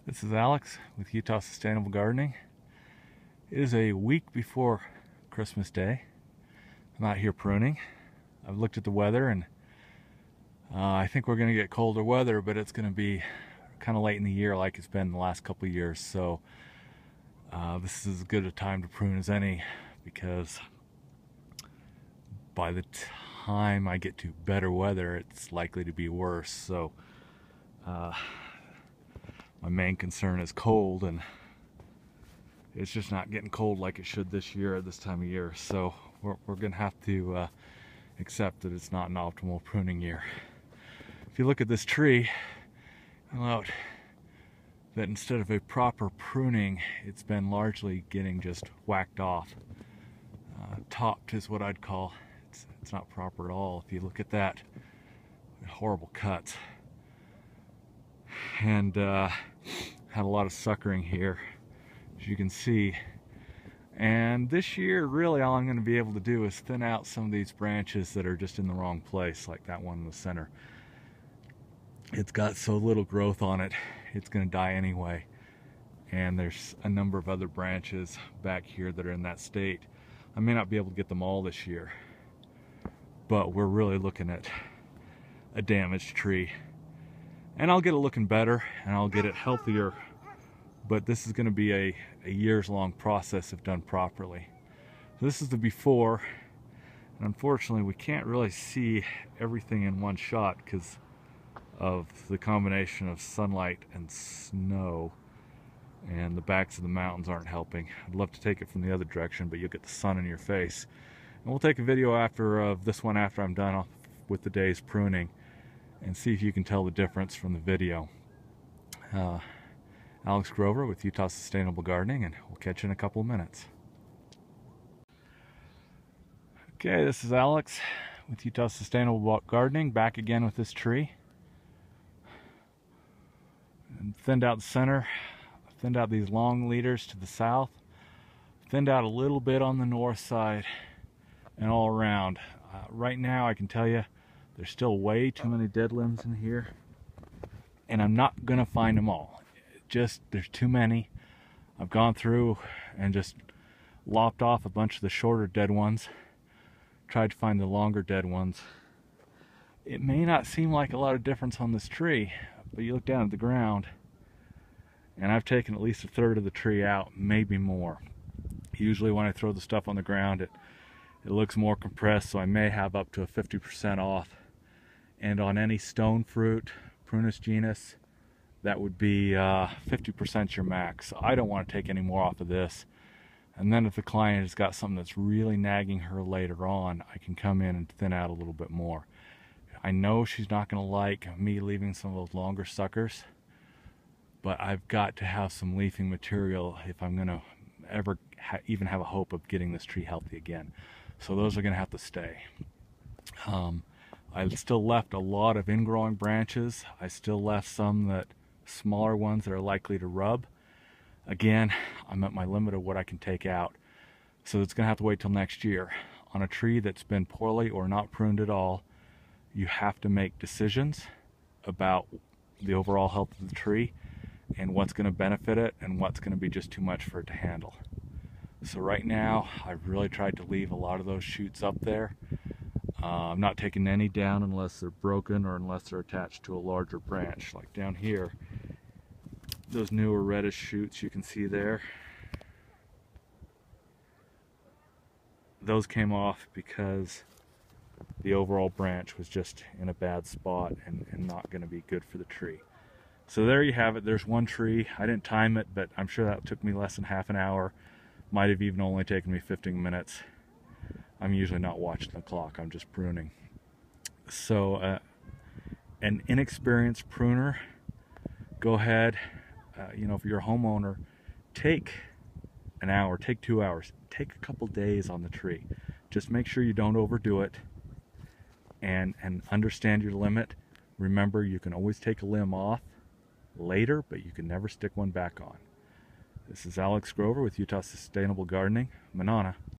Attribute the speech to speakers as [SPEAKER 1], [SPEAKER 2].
[SPEAKER 1] This is Alex with Utah Sustainable Gardening. It is a week before Christmas Day. I'm out here pruning. I've looked at the weather and I think we're going to get colder weather, but it's going to be kind of late in the year like it's been the last couple of years. So this is as good a time to prune as any, because by the time I get to better weather, it's likely to be worse. So my main concern is cold, and it's just not getting cold like it should this year at this time of year. So we're going to have to accept that it's not an optimal pruning year. If you look at this tree, you'll note that instead of a proper pruning, it's been largely getting just whacked off. Topped is what I'd call. It's not proper at all. If you look at that, horrible cuts. And had a lot of suckering here, as you can see. And this year, really all I'm going to be able to do is thin out some of these branches that are just in the wrong place, like that one in the center. It's got so little growth on it, it's going to die anyway. And there's a number of other branches back here that are in that state. I may not be able to get them all this year, but we're really looking at a damaged tree. And I'll get it looking better, and I'll get it healthier, but this is going to be a years-long process if done properly. So this is the before, and unfortunately we can't really see everything in one shot because of the combination of sunlight and snow, and the backs of the mountains aren't helping. I'd love to take it from the other direction, but you'll get the sun in your face. And we'll take a video of this one after I'm done with the day's pruning, and see if you can tell the difference from the video. Alex Grover with Utah Sustainable Gardening, and we'll catch you in a couple of minutes. Okay, this is Alex with Utah Sustainable Gardening, back again with this tree. And thinned out the center, thinned out these long leaders to the south, thinned out a little bit on the north side, and all around. Right now I can tell you there's still way too many dead limbs in here, and I'm not gonna find them all. There's too many. I've gone through and just lopped off a bunch of the shorter dead ones, tried to find the longer dead ones. It may not seem like a lot of difference on this tree, but you look down at the ground, and I've taken at least a third of the tree out, maybe more. Usually when I throw the stuff on the ground, it looks more compressed, so I may have up to a 50% off. And on any stone fruit, Prunus genus, that would be 50% your max. So I don't want to take any more off of this. And then if the client has got something that's really nagging her later on, I can come in and thin out a little bit more. I know she's not going to like me leaving some of those longer suckers, but I've got to have some leafing material if I'm going to ever even have a hope of getting this tree healthy again. So those are going to have to stay. I still left a lot of ingrowing branches. I still left some smaller ones that are likely to rub. Again, I'm at my limit of what I can take out. So it's going to have to wait till next year. On a tree that's been poorly or not pruned at all, you have to make decisions about the overall health of the tree and what's going to benefit it and what's going to be just too much for it to handle. So right now, I've really tried to leave a lot of those shoots up there. I'm not taking any down unless they're broken or unless they're attached to a larger branch. Like down here, those newer reddish shoots you can see there, those came off because the overall branch was just in a bad spot and not going to be good for the tree. So there you have it. There's one tree. I didn't time it, but I'm sure that took me less than half an hour. Might have even only taken me 15 minutes. I'm usually not watching the clock, I'm just pruning. So an inexperienced pruner, go ahead, if you're a homeowner, take an hour, take 2 hours, take a couple days on the tree. Just make sure you don't overdo it, and understand your limit. Remember, you can always take a limb off later, but you can never stick one back on. This is Alex Grover with Utah Sustainable Gardening. Manana.